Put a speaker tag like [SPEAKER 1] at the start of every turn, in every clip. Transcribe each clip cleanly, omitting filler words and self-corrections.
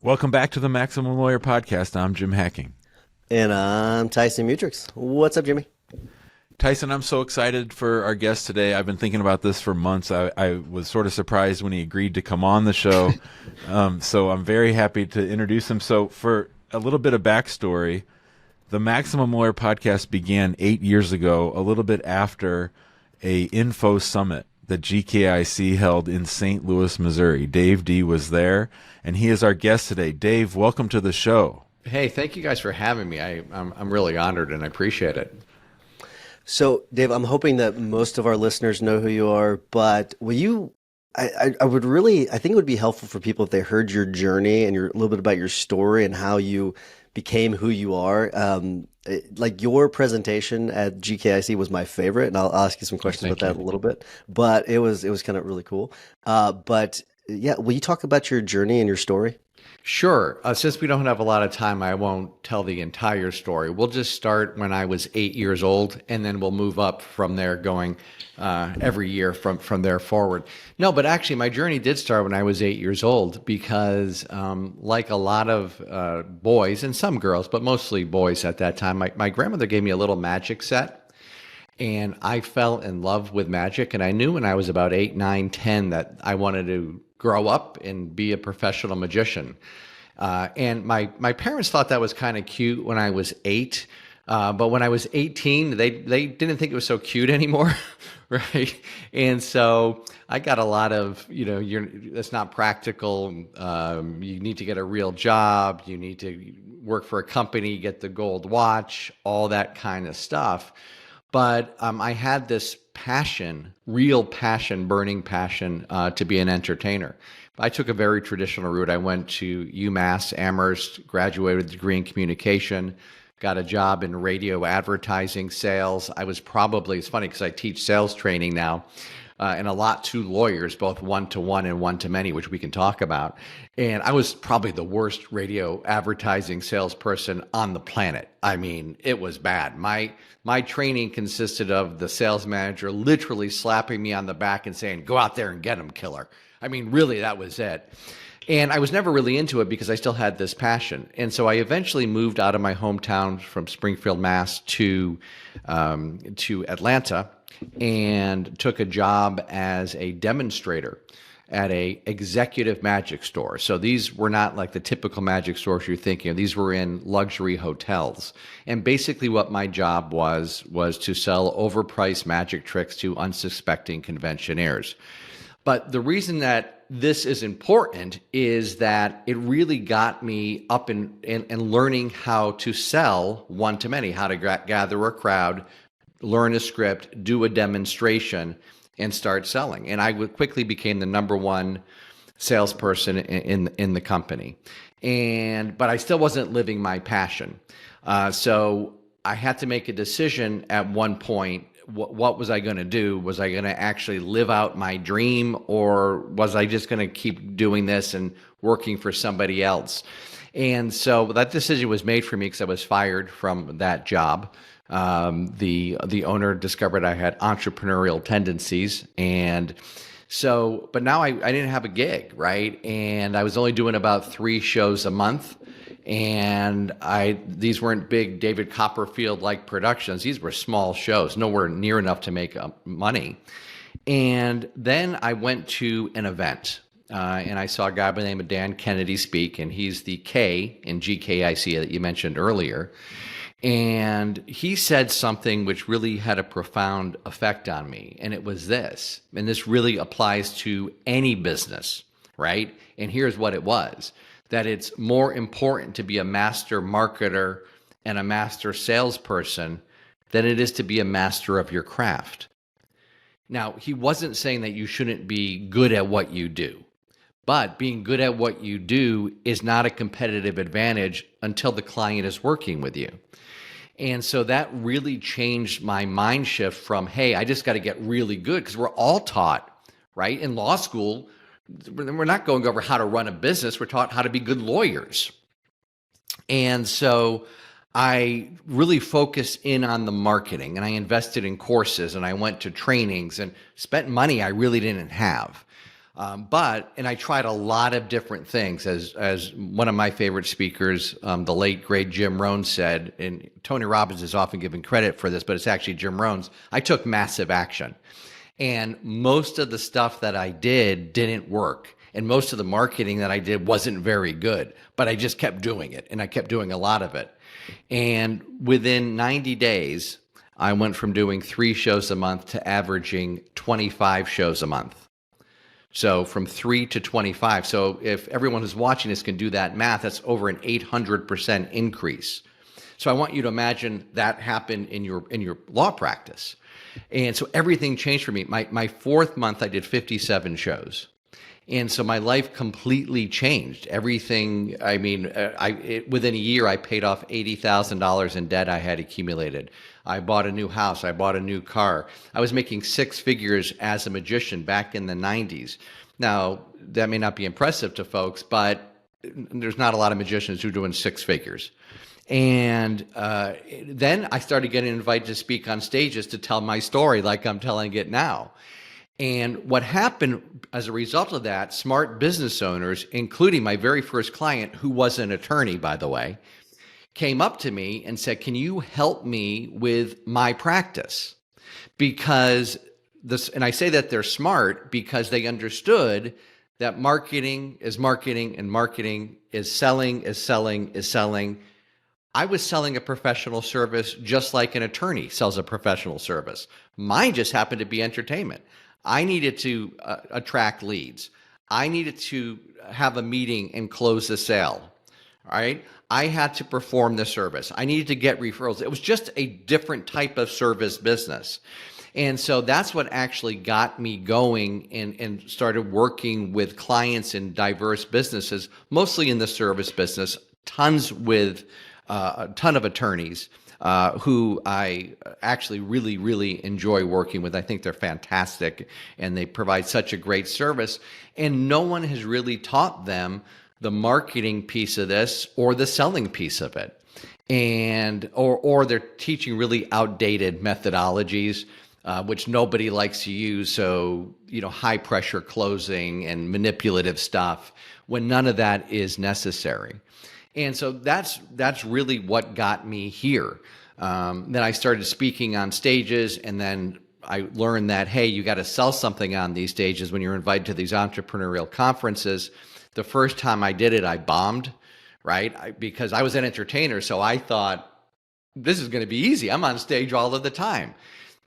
[SPEAKER 1] Welcome back to the Maximum Lawyer Podcast. I'm Jim Hacking.
[SPEAKER 2] And I'm Tyson Mutrix. What's up, Jimmy?
[SPEAKER 1] Tyson, I'm so excited for our guest today. I've been thinking about this for months. I was sort of surprised when he agreed to come on the show. So I'm very happy to introduce him. So for a little bit of backstory, the Maximum Lawyer Podcast began 8 years ago, a little bit after a info summit that GKIC held in St. Louis, Missouri. Dave Dee was there, and he is our guest today. Dave, welcome to the show.
[SPEAKER 3] Hey, thank you guys for having me. I'm really honored and I appreciate it.
[SPEAKER 2] So, Dave, I'm hoping that most of our listeners know who you are, but will you? I think it would be helpful for people if they heard your journey and a little bit about your story and how you became who you are. Like your presentation at GKIC was my favorite, and I'll ask you some questions about that in a little bit. But it was kind of really cool. But yeah, will you talk about your journey and your story?
[SPEAKER 3] Sure. Since we don't have a lot of time, I won't tell the entire story. We'll just start when I was 8 years old, and then we'll move up from there, going every year from there forward. No, but actually, my journey did start when I was 8 years old because, like a lot of boys and some girls, but mostly boys at that time, my grandmother gave me a little magic set. And I fell in love with magic. And I knew when I was about 8, 9, 10 that I wanted to grow up and be a professional magician. And my parents thought that was kind of cute when I was 8. But when I was 18, they didn't think it was so cute anymore, right? And so I got a lot of, that's not practical. You need to get a real job. You need to work for a company, get the gold watch, all that kind of stuff. But I had this passion, real passion, burning passion to be an entertainer. I took a very traditional route. I went to UMass Amherst, graduated with a degree in communication, got a job in radio advertising sales. It's funny because I teach sales training now, and a lot to lawyers, both one-to-one and one-to-many, which we can talk about. And I was probably the worst radio advertising salesperson on the planet. I mean, it was bad. My training consisted of the sales manager literally slapping me on the back and saying, "Go out there and get him, killer." I mean, really, that was it. And I was never really into it because I still had this passion. And so I eventually moved out of my hometown from Springfield, Mass. to Atlanta and took a job as a demonstrator at a executive magic store. So these were not like the typical magic stores you're thinking of. These were in luxury hotels. And basically what my job was to sell overpriced magic tricks to unsuspecting conventionaires. But the reason that this is important is that it really got me up and learning how to sell one-to-many, how to gather a crowd, learn a script, do a demonstration, and start selling. And I quickly became the number one salesperson in the company. But I still wasn't living my passion. So I had to make a decision at one point. What was I going to do? Was I going to actually live out my dream, or was I just going to keep doing this and working for somebody else? And so that decision was made for me because I was fired from that job. The owner discovered I had entrepreneurial tendencies, and so, but now I didn't have a gig, right? And I was only doing about 3 shows a month, and these weren't big David Copperfield-like productions. These were small shows, nowhere near enough to make money. And then I went to an event, and I saw a guy by the name of Dan Kennedy speak, and he's the K in GKIC that you mentioned earlier. And he said something which really had a profound effect on me. And it was this, and this really applies to any business, right? And here's what it was, that it's more important to be a master marketer and a master salesperson than it is to be a master of your craft. Now, he wasn't saying that you shouldn't be good at what you do, but being good at what you do is not a competitive advantage until the client is working with you. And so that really changed my mind shift from, hey, I just got to get really good, because we're all taught, right? In law school, we're not going over how to run a business. We're taught how to be good lawyers. And so I really focused in on the marketing, and I invested in courses, and I went to trainings and spent money I really didn't have. And I tried a lot of different things. As one of my favorite speakers, the late great Jim Rohn said, and Tony Robbins is often given credit for this, but it's actually Jim Rohn's, I took massive action. And most of the stuff that I did didn't work. And most of the marketing that I did wasn't very good, but I just kept doing it, and I kept doing a lot of it. And within 90 days, I went from doing 3 shows a month to averaging 25 shows a month. So from 3 to 25. So if everyone who's watching this can do that math, that's over an 800% increase. So I want you to imagine that happened in your law practice. And so everything changed for me. My 4th month, I did 57 shows. And so my life completely changed. Everything, within a year, I paid off $80,000 in debt I had accumulated. I bought a new house. I bought a new car. I was making 6 figures as a magician back in the 90s. Now, that may not be impressive to folks, but there's not a lot of magicians who are doing 6 figures. And then I started getting invited to speak on stages to tell my story like I'm telling it now. And what happened as a result of that, smart business owners, including my very first client, who was an attorney, by the way, came up to me and said, can you help me with my practice? Because and I say that they're smart because they understood that marketing is marketing and marketing is selling, is selling, is selling. I was selling a professional service just like an attorney sells a professional service. Mine just happened to be entertainment. I needed to attract leads. I needed to have a meeting and close the sale. All right. I had to perform the service. I needed to get referrals. It was just a different type of service business. And so that's what actually got me going and started working with clients in diverse businesses, mostly in the service business, a ton of attorneys who I actually really, really enjoy working with. I think they're fantastic and they provide such a great service. And no one has really taught them the marketing piece of this or the selling piece of it. And or they're teaching really outdated methodologies, which nobody likes to use. So, high pressure closing and manipulative stuff when none of that is necessary. And so that's really what got me here. Then I started speaking on stages, and then I learned that, hey, you got to sell something on these stages when you're invited to these entrepreneurial conferences. The first time I did it, I bombed, right? Because I was an entertainer, so I thought, this is going to be easy. I'm on stage all of the time.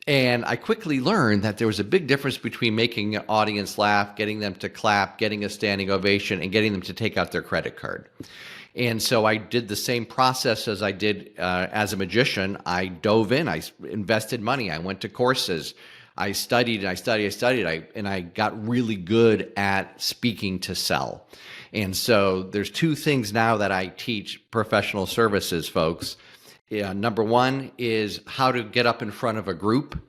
[SPEAKER 3] And I quickly learned that there was a big difference between making an audience laugh, getting them to clap, getting a standing ovation, and getting them to take out their credit card. And so I did the same process as I did as a magician. I dove in. I invested money. I went to courses. I studied and I studied. And I got really good at speaking to sell. And so there's 2 things now that I teach professional services folks. Number 1 is how to get up in front of a group,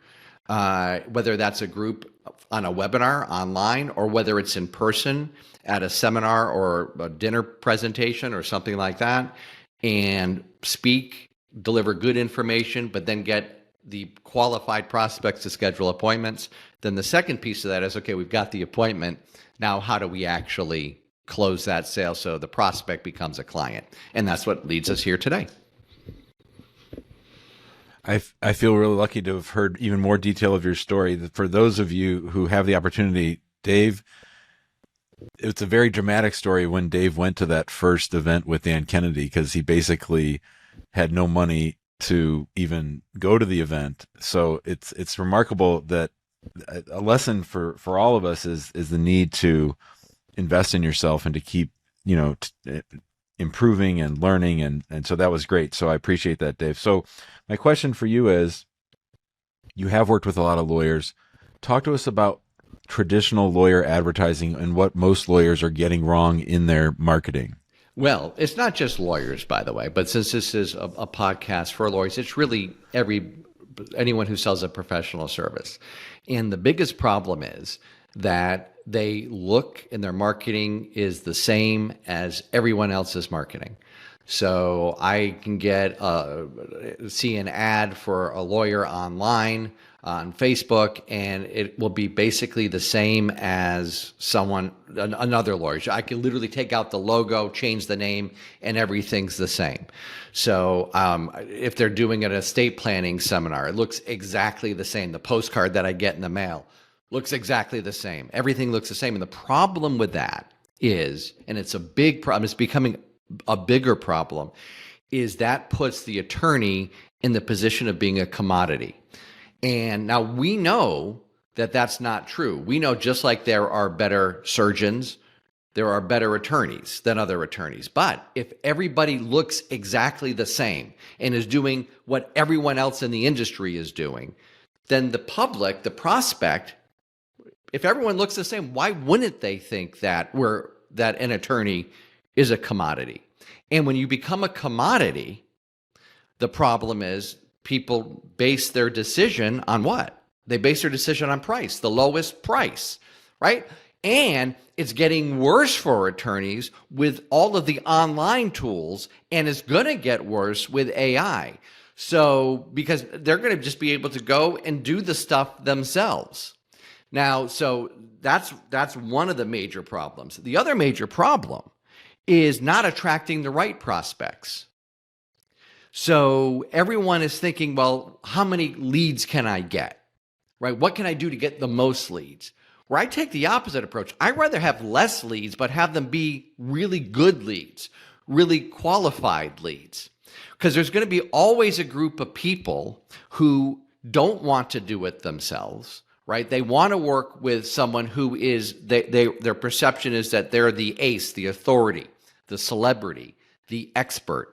[SPEAKER 3] whether that's a group on a webinar online or whether it's in person at a seminar or a dinner presentation or something like that, and speak, deliver good information, but then get the qualified prospects to schedule appointments. Then the second piece of that is, okay, we've got the appointment. Now, how do we actually close that sale so the prospect becomes a client? And that's what leads us here today.
[SPEAKER 1] I feel really lucky to have heard even more detail of your story. For those of you who have the opportunity, Dave, it's a very dramatic story when Dave went to that first event with Dan Kennedy, because he basically had no money to even go to the event. So it's remarkable that a lesson for all of us is the need to invest in yourself and to keep, improving and learning. And so that was great. So I appreciate that, Dave. So my question for you is, you have worked with a lot of lawyers. Talk to us about traditional lawyer advertising and what most lawyers are getting wrong in their marketing.
[SPEAKER 3] Well, it's not just lawyers, by the way, but since this is a podcast for lawyers, it's really anyone who sells a professional service. And the biggest problem is that they look and their marketing is the same as everyone else's marketing. So I can see an ad for a lawyer online on Facebook, and it will be basically the same as another lawyer. I can literally take out the logo, change the name, and everything's the same. So if they're doing an estate planning seminar, it looks exactly the same. The postcard that I get in the mail looks exactly the same. Everything looks the same. And the problem with that is, and it's a big problem, it's becoming a bigger problem, is that puts the attorney in the position of being a commodity. And now we know that that's not true. We know just like there are better surgeons, there are better attorneys than other attorneys. But if everybody looks exactly the same and is doing what everyone else in the industry is doing, then the public, the prospect, if everyone looks the same, why wouldn't they think that an attorney is a commodity? And when you become a commodity, the problem is people base their decision on what? They base their decision on price, the lowest price, right? And it's getting worse for attorneys with all of the online tools, and it's going to get worse with AI. So, because they're going to just be able to go and do the stuff themselves. Now, so that's one of the major problems. The other major problem is not attracting the right prospects. So everyone is thinking, well, how many leads can I get? Right? What can I do to get the most leads? Where I take the opposite approach. I'd rather have less leads, but have them be really good leads, really qualified leads. Because there's going to be always a group of people who don't want to do it themselves, right? They want to work with someone who is, their perception is that they're the ace, the authority, the celebrity, the expert.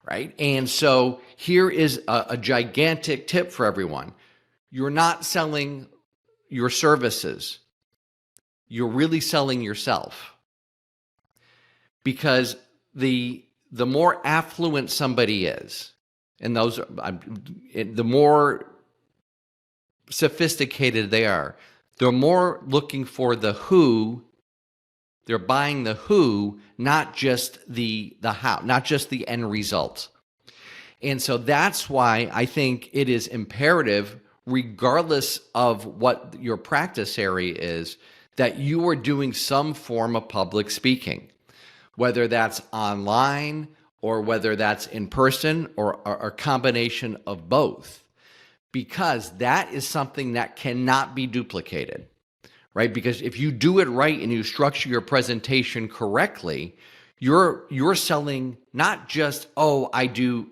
[SPEAKER 3] Right? And so here is a gigantic tip for everyone. You're not selling your services. You're really selling yourself. Because the more affluent somebody is, and the more sophisticated they are, they're more looking for the who. They're buying the who, not just the how, not just the end result. And so that's why I think it is imperative, regardless of what your practice area is, that you are doing some form of public speaking, whether that's online or whether that's in person or a combination of both, because that is something that cannot be duplicated. Right? Because if you do it right and you structure your presentation correctly, you're selling not just, oh, I do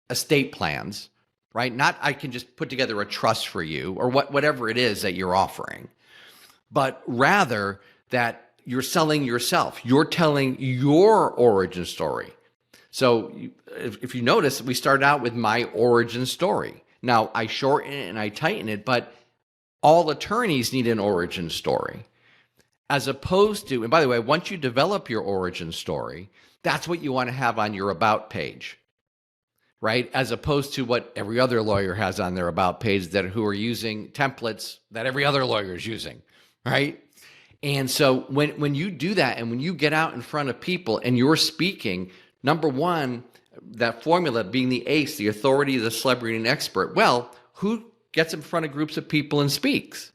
[SPEAKER 3] estate plans, right? Not I can just put together a trust for you or whatever it is that you're offering, but rather that you're selling yourself. You're telling your origin story. So if you notice, we started out with my origin story. Now I shorten it and I tighten it, but all attorneys need an origin story, as opposed to, and by the way, once you develop your origin story, that's what you want to have on your about page, right? As opposed to what every other lawyer has on their about page who are using templates that every other lawyer is using, right? And so when you do that and when you get out in front of people and you're speaking, number one, that formula being the ace, the authority, the celebrity, and expert, well, who gets in front of groups of people and speaks?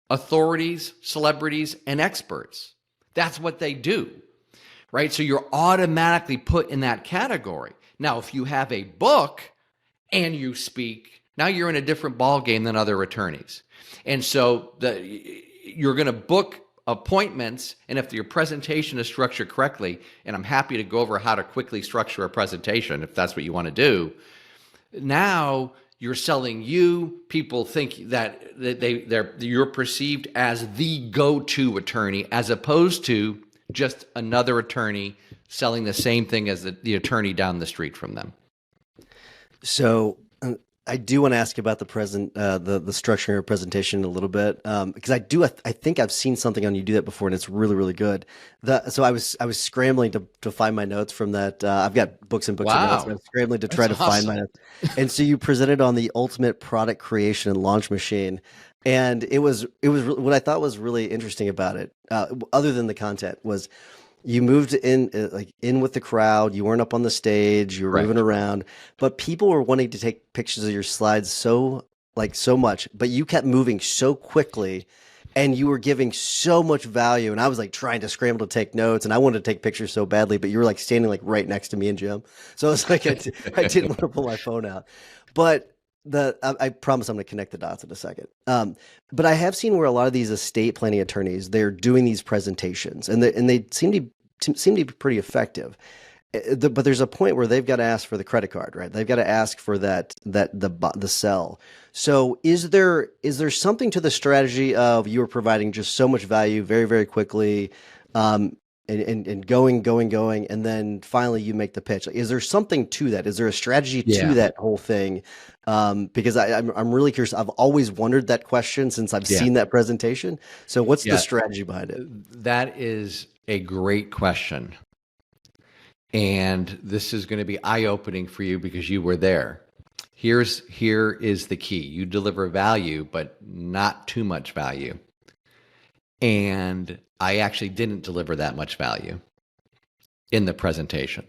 [SPEAKER 3] Authorities, celebrities, and experts. That's what they do, right? So you're automatically put in that category. Now, if you have a book and you speak, now you're in a different ballgame than other attorneys. And so you're going to book appointments, and if your presentation is structured correctly, and I'm happy to go over how to quickly structure a presentation if that's what you want to do, now you're selling you. People think that you're perceived as the go-to attorney, as opposed to just another attorney selling the same thing as the attorney down the street from them.
[SPEAKER 2] So I do want to ask you about the structuring of your presentation a little bit, because I think I've seen something on you do that before, and it's really, really good. So I was scrambling to find my notes from that. I've got books and books of notes, and I'm scrambling to try to find my notes. And so you presented on the ultimate product creation and launch machine, and it was what I thought was really interesting about it, other than the content, was You moved in in with the crowd. You weren't up on the stage. You were moving
[SPEAKER 3] Correct.
[SPEAKER 2] around, but people were wanting to take pictures of your slides so much, but you kept moving so quickly and you were giving so much value. And I was like trying to scramble to take notes and I wanted to take pictures so badly, but you were like standing like right next to me and Jim. So it's like I didn't want to pull my phone out. But I promise I'm going to connect the dots in a second. But I have seen where a lot of these estate planning attorneys, they're doing these presentations and they seem to be pretty effective. But there's a point where they've got to ask for the credit card, right? They've got to ask for the sell. So is there something to the strategy of you are providing just so much value very, very quickly, and going, and then finally you make the pitch? Like, is there something to that? Is there a strategy to that whole thing? Because I'm really curious. I've always wondered that question since I've seen that presentation. So what's the strategy behind it?
[SPEAKER 3] That is a great question. And this is going to be eye-opening for you because you were there. Here is the key. You deliver value, but not too much value. And I actually didn't deliver that much value in the presentation.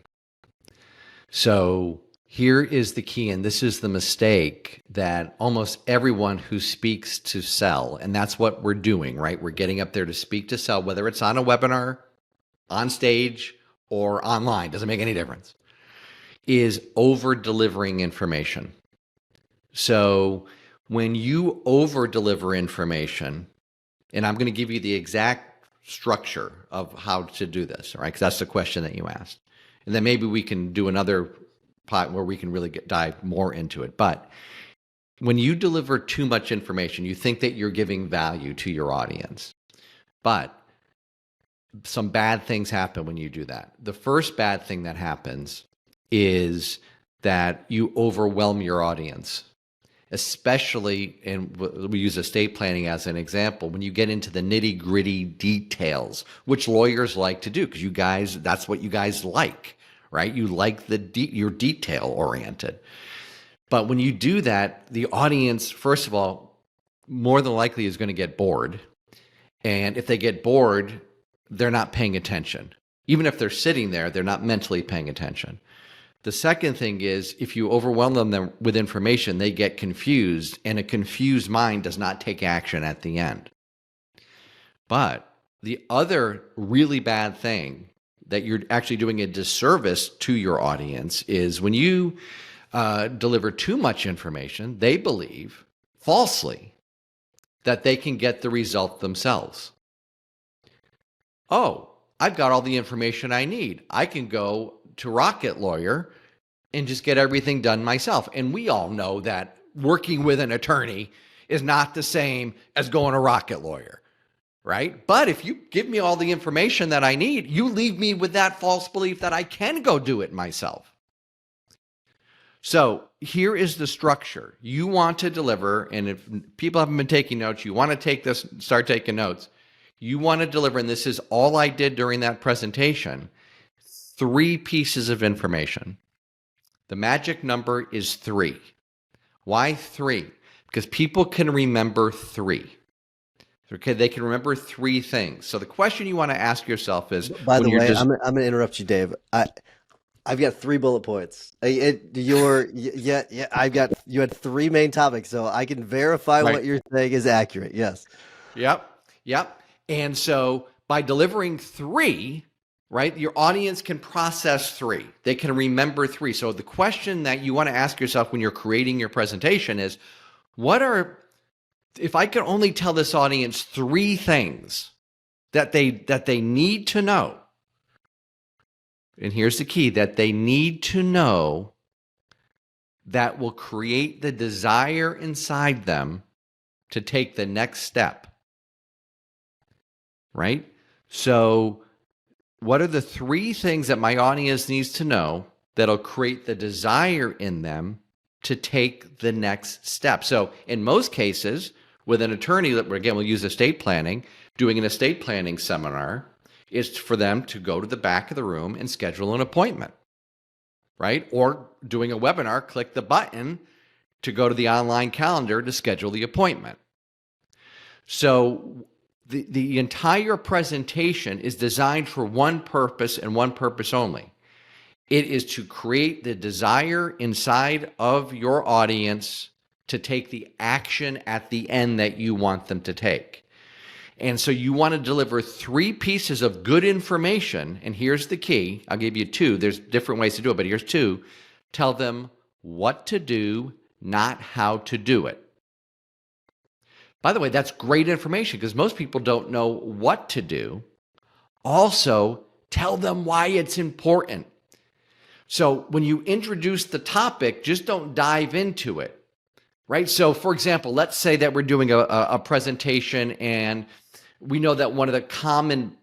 [SPEAKER 3] So here is the key, and this is the mistake that almost everyone who speaks to sell, and that's what we're doing, right? We're getting up there to speak to sell, whether it's on a webinar, on stage, or online, doesn't make any difference, is over-delivering information. So when you over-deliver information, and I'm going to give you the exact structure of how to do this, all right? Because that's the question that you asked. And then maybe we can do another part where we can really dive more into it. But when you deliver too much information, you think that you're giving value to your audience. But some bad things happen when you do that. The first bad thing that happens is that you overwhelm your audience, especially, and we use estate planning as an example, when you get into the nitty-gritty details, which lawyers like to do, because that's what you guys like, right? You like you're detail-oriented. But when you do that, the audience, first of all, more than likely is going to get bored. And if they get bored, they're not paying attention. Even if they're sitting there, they're not mentally paying attention. The second thing is, if you overwhelm them with information, they get confused, and a confused mind does not take action at the end. But the other really bad thing that you're actually doing a disservice to your audience is when you deliver too much information, they believe falsely that they can get the result themselves. Oh, I've got all the information I need. I can go to Rocket Lawyer and just get everything done myself. And we all know that working with an attorney is not the same as going to Rocket Lawyer, right? But if you give me all the information that I need, you leave me with that false belief that I can go do it myself. So here is the structure. You want to deliver, and if people haven't been taking notes, you want to take this, start taking notes. You want to deliver, and this is all I did during that presentation, 3 pieces of information. The magic number is 3. Why 3? Because people can remember 3. Okay, they can remember 3 things. So the question you want to ask yourself is,
[SPEAKER 2] by the way, I'm going to interrupt you, Dave. I've got 3 bullet points. You had 3 main topics, so I can verify what you're saying is accurate. Yes.
[SPEAKER 3] Yep. And so by delivering 3, right, your audience can process 3. They can remember 3. So the question that you want to ask yourself when you're creating your presentation is, if I could only tell this audience 3 things that they need to know, and here's the key, that they need to know that will create the desire inside them to take the next step, right? So what are the 3 things that my audience needs to know that'll create the desire in them to take the next step? So in most cases, with an attorney, that again, we'll use estate planning, doing an estate planning seminar, is for them to go to the back of the room and schedule an appointment, right? Or doing a webinar, click the button to go to the online calendar to schedule the appointment. So The entire presentation is designed for one purpose and one purpose only. It is to create the desire inside of your audience to take the action at the end that you want them to take. And so you want to deliver 3 pieces of good information, and here's the key. I'll give you 2. There's different ways to do it, but here's 2. Tell them what to do, not how to do it. By the way, that's great information because most people don't know what to do. Also, tell them why it's important. So when you introduce the topic, just don't dive into it, right? So for example, let's say that we're doing a presentation and we know that one of the common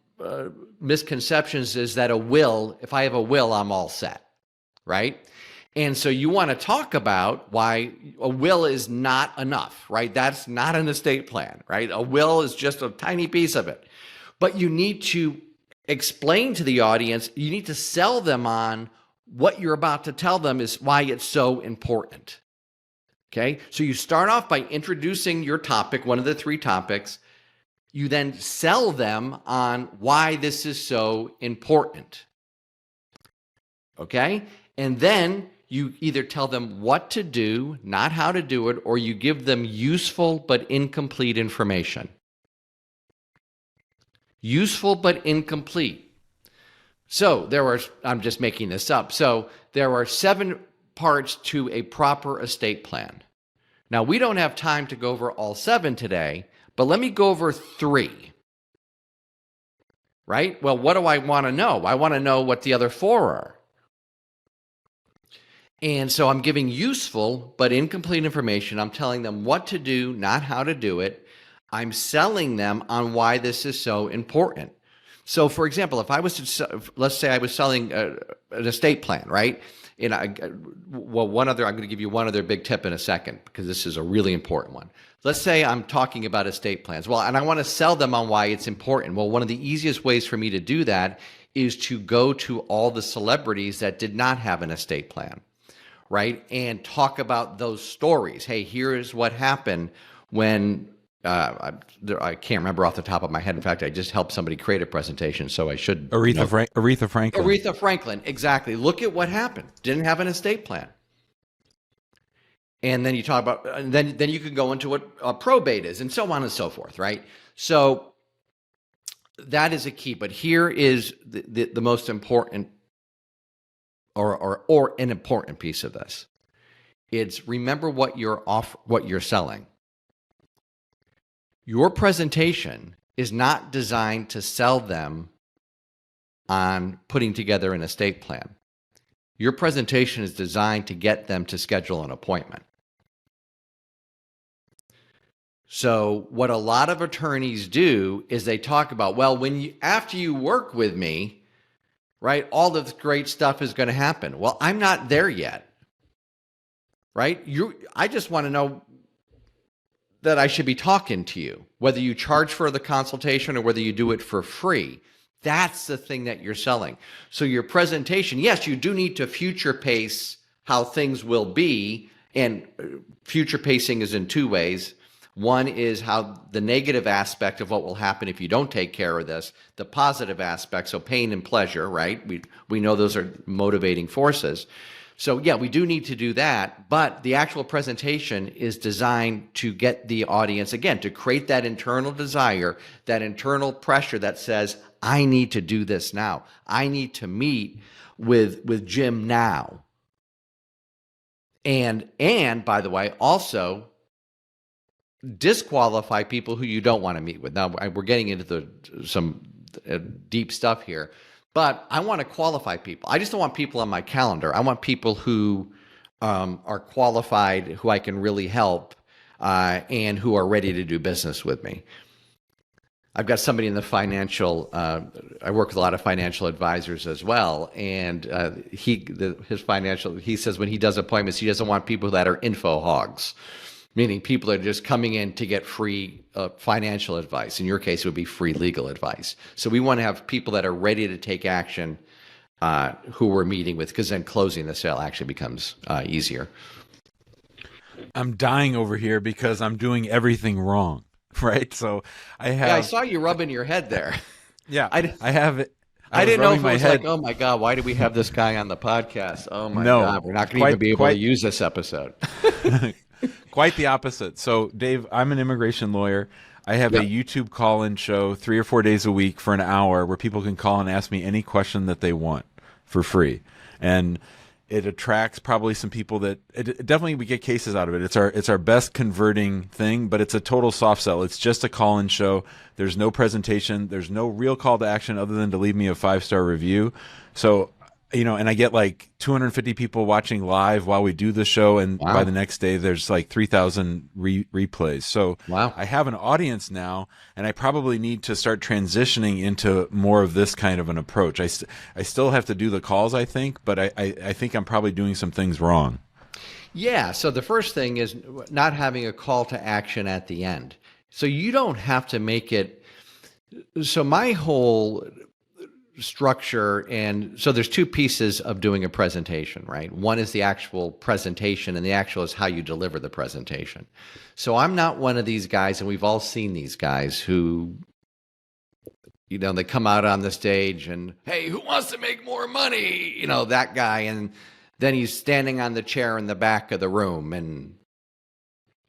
[SPEAKER 3] misconceptions is that if I have a will, I'm all set, right? And so you want to talk about why a will is not enough, right? That's not an estate plan, right? A will is just a tiny piece of it. But you need to explain to the audience, you need to sell them on what you're about to tell them is why it's so important. Okay? So you start off by introducing your topic, one of the 3 topics. You then sell them on why this is so important. Okay? And then you either tell them what to do, not how to do it, or you give them useful but incomplete information. Useful but incomplete. So I'm just making this up. So there are 7 parts to a proper estate plan. Now, we don't have time to go over all 7 today, but let me go over 3. Right? Well, what do I want to know? I want to know what the other 4 are. And so I'm giving useful but incomplete information. I'm telling them what to do, not how to do it. I'm selling them on why this is so important. So, for example, if I was to, let's say I was selling an estate plan, right? And I'm going to give you one other big tip in a second because this is a really important one. Let's say I'm talking about estate plans. Well, and I want to sell them on why it's important. Well, one of the easiest ways for me to do that is to go to all the celebrities that did not have an estate plan. Right? And talk about those stories. Hey, here's what happened when, I can't remember off the top of my head. In fact, I just helped somebody create a presentation, so I should.
[SPEAKER 1] Aretha Franklin.
[SPEAKER 3] Aretha Franklin, exactly. Look at what happened. Didn't have an estate plan. And then you talk about, then you can go into what probate is and so on and so forth, right? So that is a key. But here is the most important or an important piece of this. It's remember what you're selling. Your presentation is not designed to sell them on putting together an estate plan. Your presentation is designed to get them to schedule an appointment. So what a lot of attorneys do is they talk about, well, after you work with me, right, all of the great stuff is going to happen. Well, I'm not there yet, right? I just want to know that I should be talking to you, whether you charge for the consultation or whether you do it for free. That's the thing that you're selling. So your presentation, yes, you do need to future pace how things will be, and future pacing is in 2 ways. One is how the negative aspect of what will happen if you don't take care of this, the positive aspect, so pain and pleasure, right? We know those are motivating forces. So yeah, we do need to do that, but the actual presentation is designed to get the audience, again, to create that internal desire, that internal pressure that says, I need to do this now. I need to meet with Jim now. And by the way, also disqualify people who you don't want to meet with. Now, we're getting into some deep stuff here, but I want to qualify people. I just don't want people on my calendar. I want people who are qualified, who I can really help, and who are ready to do business with me. I've got somebody in the financial, I work with a lot of financial advisors as well. And he says when he does appointments, he doesn't want people that are info hogs, meaning people are just coming in to get free financial advice. In your case, it would be free legal advice. So we want to have people that are ready to take action who we're meeting with, because then closing the sale actually becomes easier.
[SPEAKER 1] I'm dying over here because I'm doing everything wrong. right? So I
[SPEAKER 3] Yeah, I
[SPEAKER 1] have,
[SPEAKER 3] saw you rubbing your head there.
[SPEAKER 1] yeah,
[SPEAKER 3] I,
[SPEAKER 1] I have it. I
[SPEAKER 3] I
[SPEAKER 1] was
[SPEAKER 3] didn't know
[SPEAKER 1] rubbing
[SPEAKER 3] if it
[SPEAKER 1] my
[SPEAKER 3] was
[SPEAKER 1] head.
[SPEAKER 3] like, oh my God, why do we have this guy on the podcast? Oh my
[SPEAKER 1] No,
[SPEAKER 3] God, we're not going to even
[SPEAKER 1] quite,
[SPEAKER 3] be able to
[SPEAKER 1] quite,
[SPEAKER 3] use this episode.
[SPEAKER 1] quite the opposite. So, Dave, I'm an immigration lawyer. I have a
[SPEAKER 3] Yep.
[SPEAKER 1] YouTube call-in show 3 or 4 days a week for an hour where people can call and ask me any question that they want for free. And it attracts probably some people that definitely we get cases out of it. It's our best converting thing, but it's a total soft sell. It's just a call-in show. There's no presentation. There's no real call to action other than to leave me a 5-star review. So, and I get like 250 people watching live while we do the show, and by
[SPEAKER 3] Wow.
[SPEAKER 1] the next day there's like 3,000 replays. So
[SPEAKER 3] Wow.
[SPEAKER 1] I have an audience now, and I probably need to start transitioning into more of this kind of an approach. I still have to do the calls, I think, but I think I'm probably doing some things wrong.
[SPEAKER 3] Yeah. So the first thing is not having a call to action at the end. So you don't have to make it. So my whole structure, and so there's two pieces of doing a presentation, right? One is the actual presentation, and the actual is how you deliver the presentation. So I'm not one of these guys, and we've all seen these guys who, they come out on the stage and, hey, who wants to make more money? That guy, and then he's standing on the chair in the back of the room and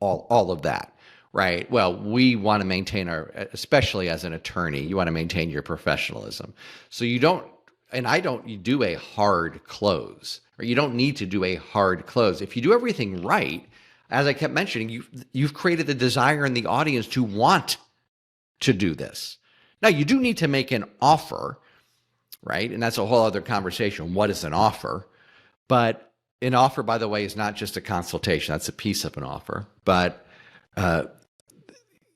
[SPEAKER 3] all of that. Right. Well, we want to maintain especially as an attorney, you want to maintain your professionalism. So you do a hard close, or you don't need to do a hard close. If you do everything right, as I kept mentioning, you've created the desire in the audience to want to do this. Now, you do need to make an offer, right? And that's a whole other conversation. What is an offer? But an offer, by the way, is not just a consultation. That's a piece of an offer. But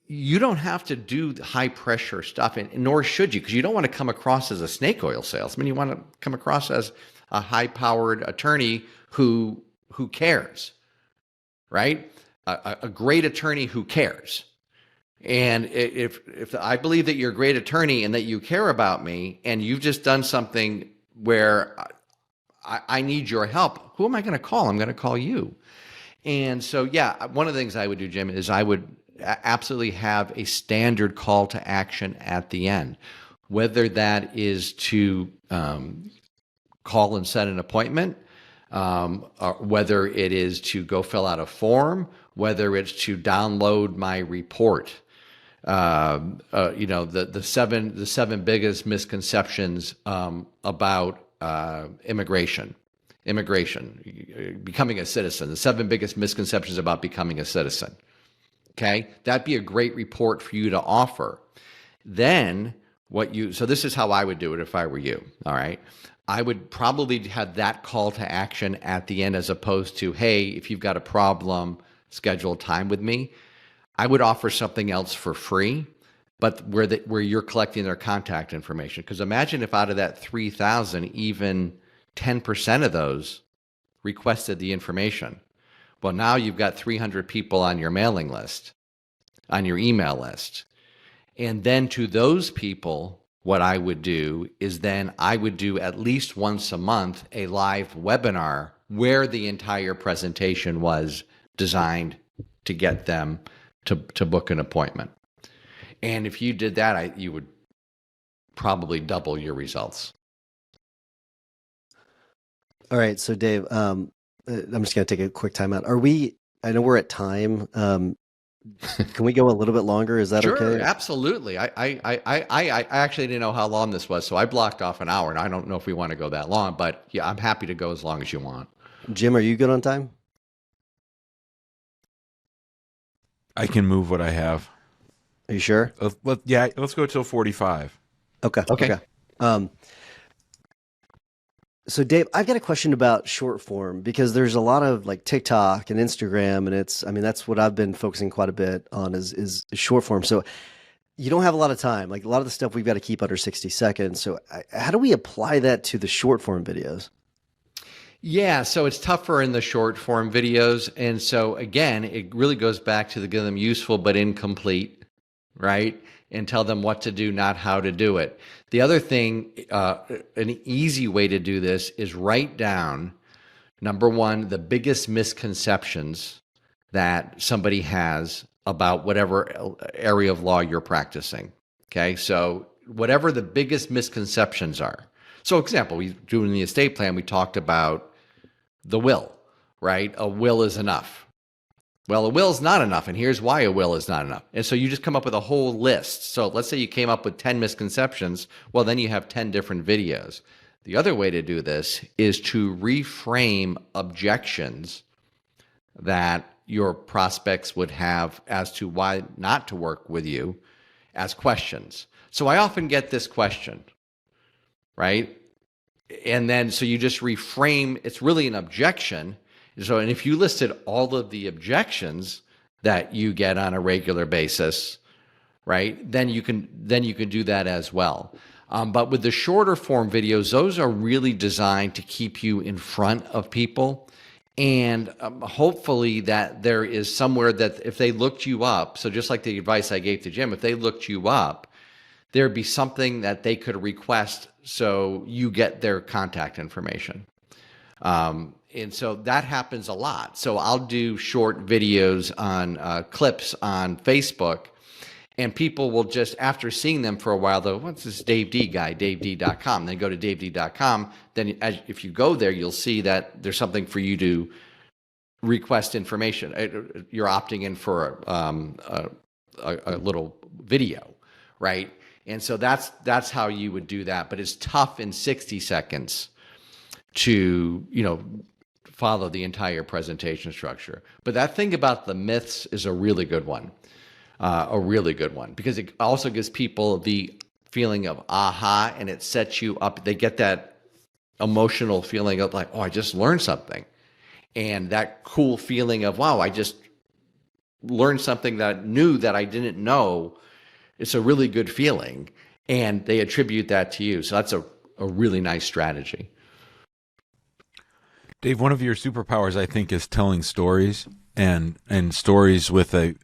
[SPEAKER 3] you don't have to do high pressure stuff, and nor should you, because you don't want to come across as a snake oil salesman. You want to come across as a high powered attorney who cares, right? A great attorney who cares. And if I believe that you're a great attorney and that you care about me, and you've just done something where I need your help, who am I going to call? I'm going to call you. And so, yeah, one of the things I would do, Jim, is I would absolutely have a standard call to action at the end, whether that is to call and set an appointment, or whether it is to go fill out a form, whether it's to download my report. The seven biggest misconceptions about immigration, becoming a citizen, the 7 biggest misconceptions about becoming a citizen. Okay, that'd be a great report for you to offer. Then so this is how I would do it if I were you. All right. I would probably have that call to action at the end, as opposed to, hey, if you've got a problem, schedule time with me. I would offer something else for free, but where you're collecting their contact information. Because imagine if out of that 3,000, even 10% of those requested the information. Well, now you've got 300 people on your mailing list, on your email list. And then to those people, what I would do is then I would do at least once a month a live webinar where the entire presentation was designed to get them to book an appointment. And if you did that, you would probably double your results.
[SPEAKER 2] All right. So Dave, I'm just going to take a quick time out. I know we're at time. Can we go a little bit longer? Is that
[SPEAKER 3] Sure,
[SPEAKER 2] okay?
[SPEAKER 3] Absolutely. I actually didn't know how long this was, so I blocked off an hour, and I don't know if we want to go that long, but yeah, I'm happy to go as long as you want.
[SPEAKER 2] Jim, are you good on time?
[SPEAKER 1] I can move what I have.
[SPEAKER 2] Are you sure?
[SPEAKER 1] Let's go till 45.
[SPEAKER 2] Okay. So Dave, I've got a question about short form, because there's a lot of like TikTok and Instagram, and that's what I've been focusing quite a bit on is short form. So you don't have a lot of time. Like a lot of the stuff we've got to keep under 60 seconds. So how do we apply that to the short form videos?
[SPEAKER 3] Yeah, so it's tougher in the short form videos. And so again, it really goes back to give them useful but incomplete, right? And tell them what to do, not how to do it. The other thing, an easy way to do this is write down, number one, the biggest misconceptions that somebody has about whatever area of law you're practicing. Okay, so whatever the biggest misconceptions are. So, example, we do in the estate plan, we talked about the will, right? A will is enough. Well, a will is not enough, and here's why a will is not enough. And so you just come up with a whole list. So let's say you came up with 10 misconceptions. Well, then you have 10 different videos. The other way to do this is to reframe objections that your prospects would have as to why not to work with you as questions. So I often get this question, right? And then so you just reframe, it's really an objection. So, and if you listed all of the objections that you get on a regular basis, right, then you can do that as well. But with the shorter form videos, those are really designed to keep you in front of people. And hopefully that there is somewhere that if they looked you up, so just like the advice I gave to Jim, if they looked you up, there'd be something that they could request so you get their contact information. And so that happens a lot. So I'll do short videos on clips on Facebook, and people will just, after seeing them for a while, they'll, what's this Dave Dee guy, davedee.com. Then go to davedee.com. Then if you go there, you'll see that there's something for you to request information. You're opting in for a little video, right? And so that's how you would do that. But it's tough in 60 seconds to, follow the entire presentation structure. But that thing about the myths is a really good one. Because it also gives people the feeling of aha, and it sets you up. They get that emotional feeling of like, oh, I just learned something. And that cool feeling of, wow, I just learned something that new that I didn't know. It's a really good feeling. And they attribute that to you. So that's a really nice strategy.
[SPEAKER 1] Dave, one of your superpowers, I think, is telling stories and stories with a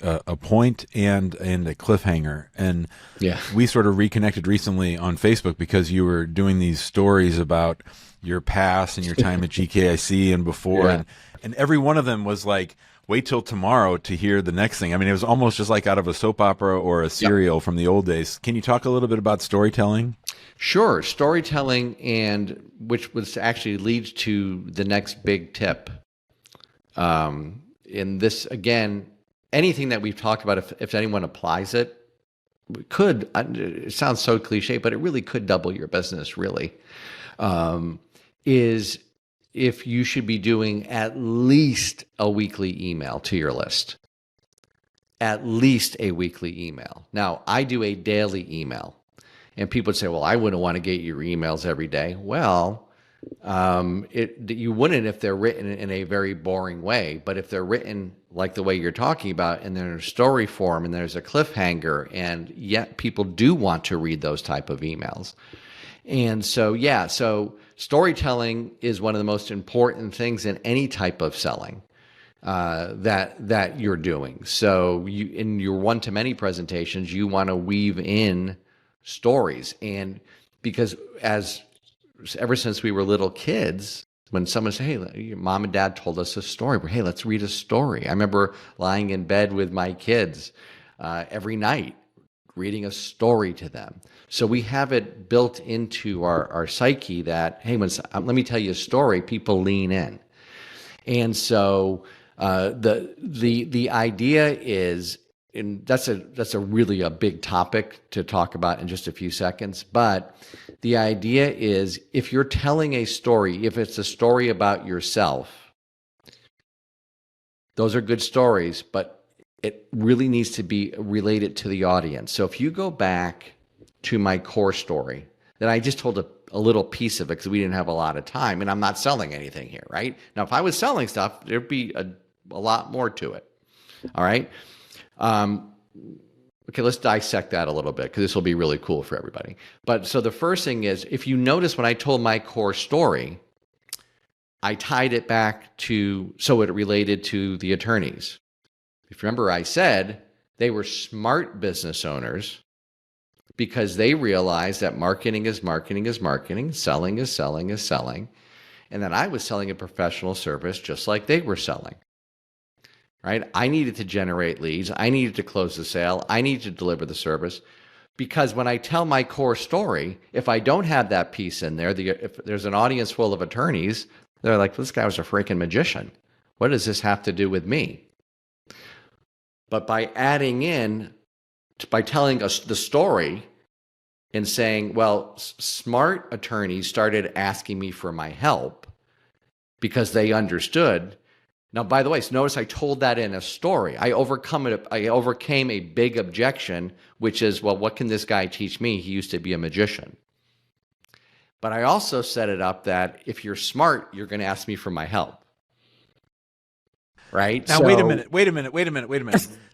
[SPEAKER 1] point and a cliffhanger. And
[SPEAKER 3] yeah,
[SPEAKER 1] we sort of reconnected recently on Facebook because you were doing these stories about your past and your time at GKIC and before.
[SPEAKER 3] Yeah.
[SPEAKER 1] And every one of them was like, wait till tomorrow to hear the next thing. I mean, it was almost just like out of a soap opera or a serial from the old days. Can you talk a little bit about storytelling?
[SPEAKER 3] Sure. Storytelling, and which was actually leads to the next big tip. In this, again, anything that we've talked about, if anyone applies it, it sounds so cliche, but it really could double your business, really, is if you should be doing at least a weekly email to your list. At least a weekly email. Now, I do a daily email. And people would say, well, I wouldn't want to get your emails every day. Well, you wouldn't if they're written in a very boring way. But if they're written like the way you're talking about, and they're in a story form, and there's a cliffhanger, and yet people do want to read those type of emails. And so, so storytelling is one of the most important things in any type of selling that you're doing. So in your one-to-many presentations, you want to weave in stories. And because ever since we were little kids, when someone said, hey, your mom and dad told us a story, hey, let's read a story. I remember lying in bed with my kids every night, reading a story to them. So we have it built into our psyche that, hey, let me tell you a story, people lean in. And so the idea is, and that's a really a big topic to talk about in just a few seconds. But the idea is, if you're telling a story, if it's a story about yourself, those are good stories, but it really needs to be related to the audience. So if you go back to my core story, that I just told a little piece of it because we didn't have a lot of time, and I'm not selling anything here, right? Now, if I was selling stuff, there'd be a lot more to it. All right. Okay, let's dissect that a little bit because this will be really cool for everybody. But so the first thing is, if you notice when I told my core story, I tied it back so it related to the attorneys. If you remember, I said they were smart business owners because they realized that marketing is marketing is marketing, selling is selling is selling, and that I was selling a professional service just like they were selling. right? I needed to generate leads. I needed to close the sale. I needed to deliver the service. Because when I tell my core story, if I don't have that piece in there, if there's an audience full of attorneys, they're like, this guy was a freaking magician. What does this have to do with me? But by adding in, by telling us the story and saying, well, smart attorneys started asking me for my help because they understood. Now, by the way, so notice I told that in a story. I overcame a big objection, which is, well, what can this guy teach me? He used to be a magician. But I also set it up that if you're smart, you're going to ask me for my help. Right?
[SPEAKER 1] Now, wait a minute.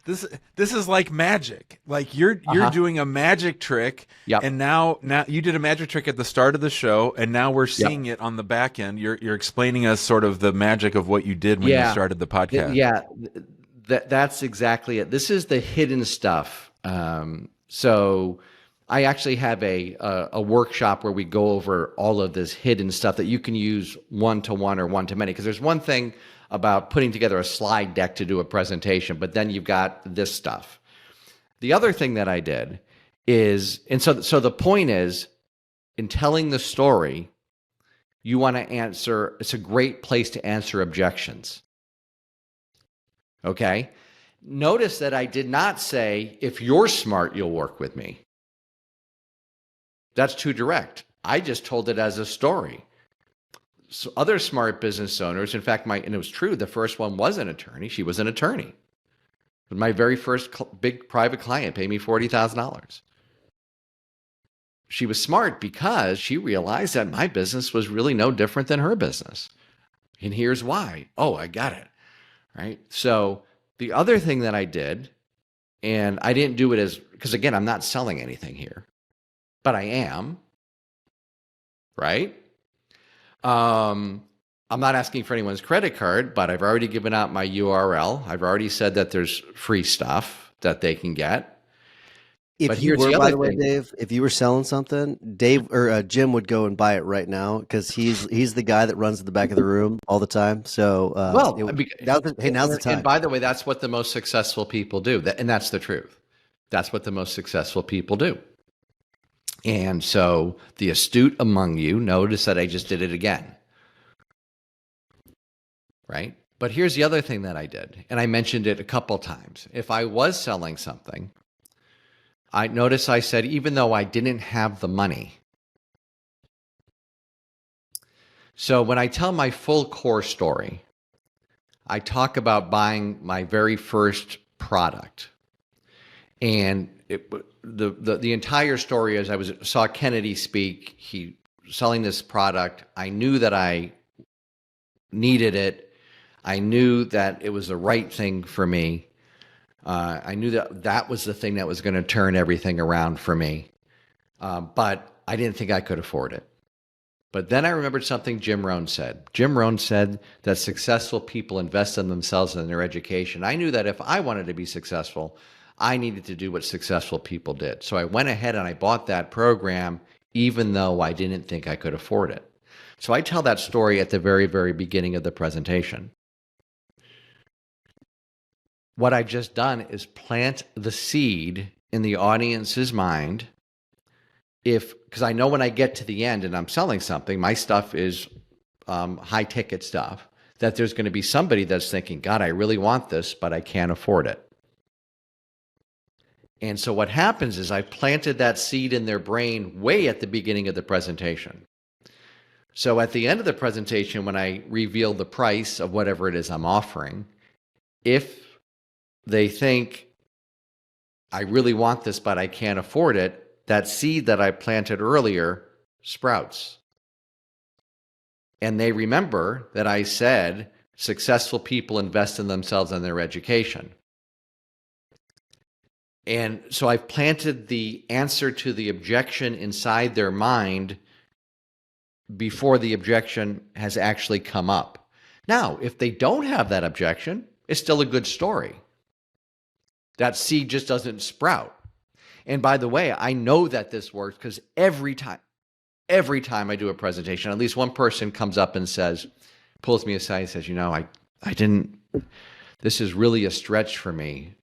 [SPEAKER 1] This is like magic. Like you're doing a magic trick,
[SPEAKER 3] Yep.
[SPEAKER 1] and now you did a magic trick at the start of the show, and now we're seeing it on the back end. You're explaining us sort of the magic of what you did when you started the podcast.
[SPEAKER 3] Yeah, that's exactly it. This is the hidden stuff. So I actually have a workshop where we go over all of this hidden stuff that you can use one-to-one or one-to-many. Because there's one thing about putting together a slide deck to do a presentation, but then you've got this stuff. The other thing that I did is, and so the point is, in telling the story, you want to answer, it's a great place to answer objections. Okay? Notice that I did not say, if you're smart, you'll work with me. That's too direct. I just told it as a story. So other smart business owners, in fact, and it was true, the first one was an attorney. She was an attorney. My very first big private client paid me $40,000. She was smart because she realized that my business was really no different than her business. And here's why. Oh, I got it. Right? So the other thing that I did, and I didn't do it because again, I'm not selling anything here, but I am. Right? I'm not asking for anyone's credit card, but I've already given out my URL. I've already said that there's free stuff that they can get.
[SPEAKER 2] If you were, by the way, Dave, if you were selling something, Dave or Jim would go and buy it right now because he's the guy that runs at the back of the room all the time. So, now's the time.
[SPEAKER 3] And by the way, that's what the most successful people do, and that's the truth. That's what the most successful people do. And so the astute among you notice that I just did it again. Right? But here's the other thing that I did, and I mentioned it a couple times. If I was selling something, I said, even though I didn't have the money. So when I tell my full core story, I talk about buying my very first product. And the entire story is I saw Kennedy speak. He selling this product. I knew that I needed it. I knew that it was the right thing for me. I knew that was the thing that was going to turn everything around for me. But I didn't think I could afford it. But then I remembered something Jim Rohn said. Jim Rohn said that successful people invest in themselves and their education. I knew that if I wanted to be successful, I needed to do what successful people did. So I went ahead and I bought that program, even though I didn't think I could afford it. So I tell that story at the very, very beginning of the presentation. What I've just done is plant the seed in the audience's mind. Because I know when I get to the end and I'm selling something, my stuff is high ticket stuff, that there's going to be somebody that's thinking, God, I really want this, but I can't afford it. And so what happens is I planted that seed in their brain way at the beginning of the presentation. So at the end of the presentation, when I reveal the price of whatever it is I'm offering, if they think, I really want this, but I can't afford it, that seed that I planted earlier sprouts. And they remember that I said, successful people invest in themselves and their education. And so I've planted the answer to the objection inside their mind before the objection has actually come up. Now, if they don't have that objection, it's still a good story. That seed just doesn't sprout. And by the way, I know that this works because every time I do a presentation, at least one person comes up and says, pulls me aside and says, I didn't, this is really a stretch for me.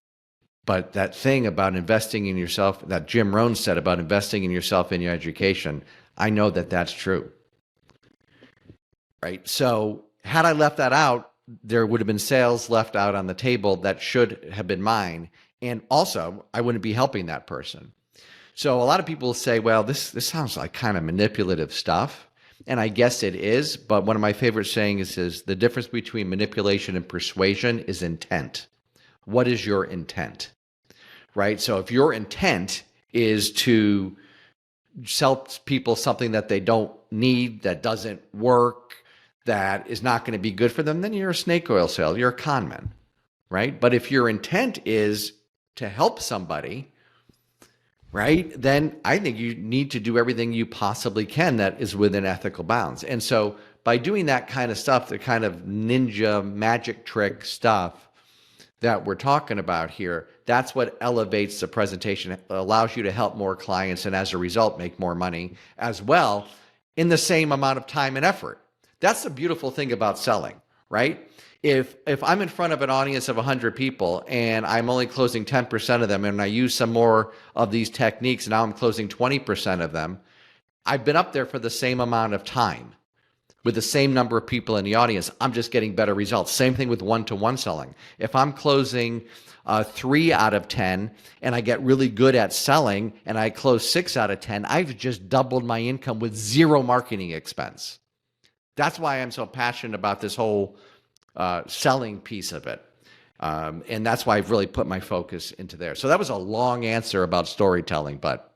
[SPEAKER 3] But that thing about investing in yourself, that Jim Rohn said about investing in yourself in your education, I know that that's true. Right? So had I left that out, there would have been sales left out on the table that should have been mine. And also, I wouldn't be helping that person. So a lot of people say, well, this sounds like kind of manipulative stuff. And I guess it is. But one of my favorite sayings is the difference between manipulation and persuasion is intent. What is your intent? Right? So if your intent is to sell people something that they don't need, that doesn't work, that is not going to be good for them, then you're a snake oil salesman, you're a con man, right? But if your intent is to help somebody, right, then I think you need to do everything you possibly can that is within ethical bounds. And so by doing that kind of stuff, the kind of ninja magic trick stuff that we're talking about here, that's what elevates the presentation. It allows you to help more clients and as a result make more money as well in the same amount of time and effort. That's the beautiful thing about selling, right? If I'm in front of an audience of 100 people and I'm only closing 10% of them and I use some more of these techniques and now I'm closing 20% of them, I've been up there for the same amount of time with the same number of people in the audience. I'm just getting better results. Same thing with one-to-one selling. If I'm closing 3 out of 10 and I get really good at selling and I close 6 out of 10, I've just doubled my income with zero marketing expense. That's why I'm so passionate about this whole selling piece of it. And that's why I've really put my focus into there. So that was a long answer about storytelling, but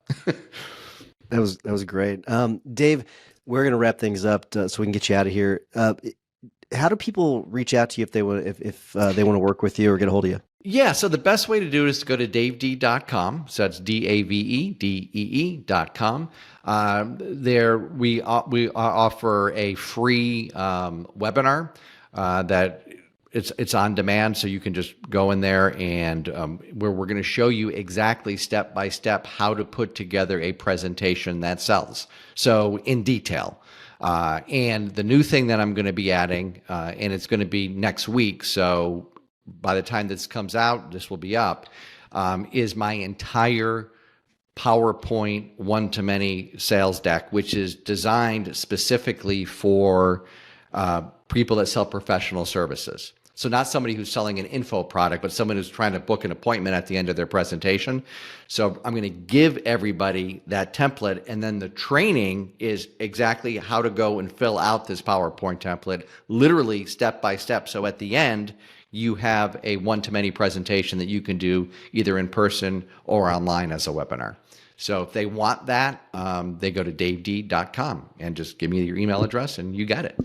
[SPEAKER 2] that was great. Dave, we're going to wrap things up so we can get you out of here. How do people reach out to you if they want to work with you or get a hold of you?
[SPEAKER 3] Yeah, so the best way to do it is to go to davedee.com. So that's DAVEDEE.com. There we offer a free webinar that it's on demand, so you can just go in there and where we're going to show you exactly step by step how to put together a presentation that sells. So in detail. And the new thing that I'm going to be adding, and it's going to be next week, so by the time this comes out, this will be up, is my entire PowerPoint one-to-many sales deck, which is designed specifically for people that sell professional services. So not somebody who's selling an info product, but someone who's trying to book an appointment at the end of their presentation. So I'm going to give everybody that template, and then the training is exactly how to go and fill out this PowerPoint template, literally step by step. So at the end, you have a one-to-many presentation that you can do either in person or online as a webinar. So if they want that, they go to davedee.com and just give me your email address and you got it.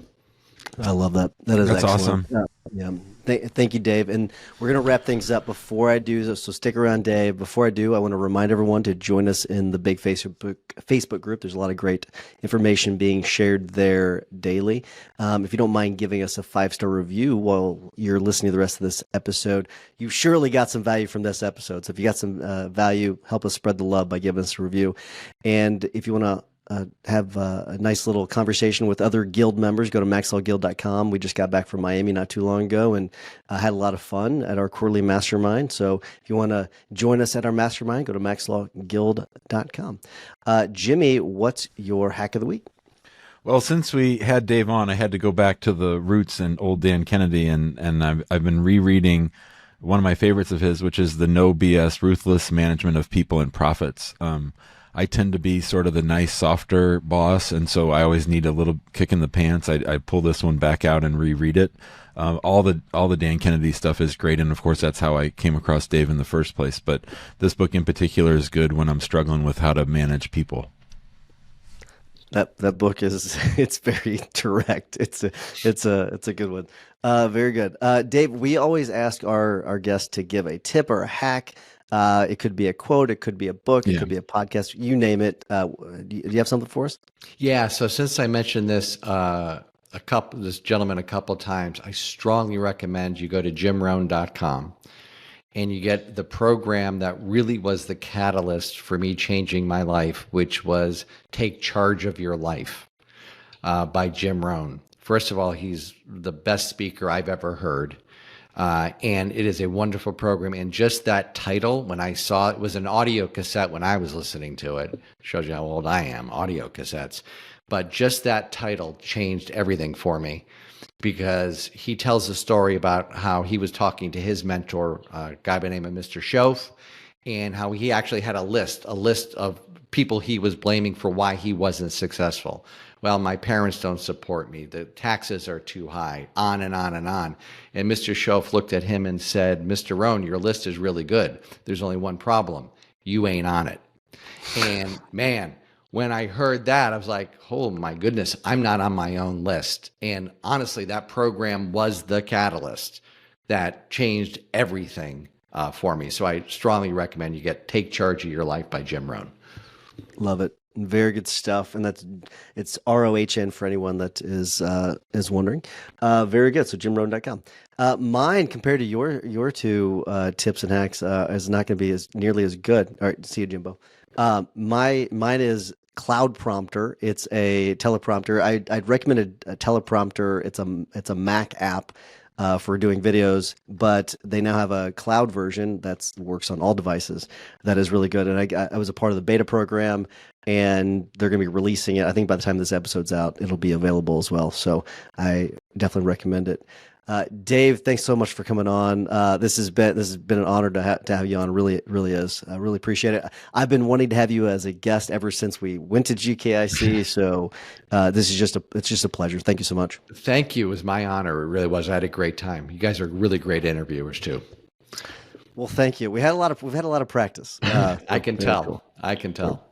[SPEAKER 2] I love that. That's excellent.
[SPEAKER 1] Awesome.
[SPEAKER 2] Yeah. Thank you, Dave. And we're going to wrap things up. Before I do, so stick around, Dave. Before I do, I want to remind everyone to join us in the big Facebook group. There's a lot of great information being shared there daily. If you don't mind giving us a 5-star review while you're listening to the rest of this episode, you surely got some value from this episode. So if you got some value, help us spread the love by giving us a review. And if you want to have a nice little conversation with other guild members, go to maxwellguild.com. We just got back from Miami not too long ago and had a lot of fun at our quarterly mastermind. So if you want to join us at our mastermind, go to maxwellguild.com. Jimmy, what's your hack of the week?
[SPEAKER 1] Well, since we had Dave on, I had to go back to the roots and old Dan Kennedy, and I've been rereading one of my favorites of his, which is the No BS Ruthless Management of People and Profits. I tend to be sort of the nice, softer boss, and so I always need a little kick in the pants. I pull this one back out and reread it. All the Dan Kennedy stuff is great, and of course that's how I came across Dave in the first place. But this book in particular is good when I'm struggling with how to manage people.
[SPEAKER 2] That book it's very direct. It's a good one. Very good. Dave, we always ask our guests to give a tip or a hack. It could be a quote, it could be a book, it could be a podcast, you name it. Do you have something for us?
[SPEAKER 3] Yeah. So since I mentioned this this gentleman a couple times, I strongly recommend you go to jimrohn.com and you get the program that really was the catalyst for me changing my life, which was Take Charge of Your Life by Jim Rohn. First of all, he's the best speaker I've ever heard. And it is a wonderful program. And just that title, when I saw it, was an audio cassette when I was listening to it. Shows you how old I am, audio cassettes. But just that title changed everything for me, because he tells a story about how he was talking to his mentor, a guy by the name of Mr. Schoaf, and how he actually had a list of people he was blaming for why he wasn't successful. Well, my parents don't support me. The taxes are too high, on and on and on. And Mr. Schoaf looked at him and said, Mr. Rohn, your list is really good. There's only one problem. You ain't on it. And man, when I heard that, I was like, oh my goodness, I'm not on my own list. And honestly, that program was the catalyst that changed everything for me. So I strongly recommend you Take Charge of Your Life by Jim Rohn.
[SPEAKER 2] Love it. Very good stuff. And it's ROHN for anyone that is wondering. Very good. So jimrohn.com. Mine, compared to your two tips and hacks, is not going to be nearly as good. All right. See you, Jimbo. Mine is Cloud Prompter. It's a teleprompter. I'd recommend a teleprompter. It's a Mac app for doing videos, but they now have a cloud version that works on all devices. That is really good. And I was a part of the beta program, and they're going to be releasing it. I think by the time this episode's out, it'll be available as well. So I definitely recommend it. Dave, thanks so much for coming on. This has been an honor to have you on. Really is. I really appreciate it. I've been wanting to have you as a guest ever since we went to GKIC. So this is it's just a pleasure. Thank you so much.
[SPEAKER 3] Thank you. It was my honor. It really was. I had a great time. You guys are really great interviewers too.
[SPEAKER 2] Well, thank you. We've had a lot of practice.
[SPEAKER 3] I can tell.
[SPEAKER 2] Cool.
[SPEAKER 3] I can tell.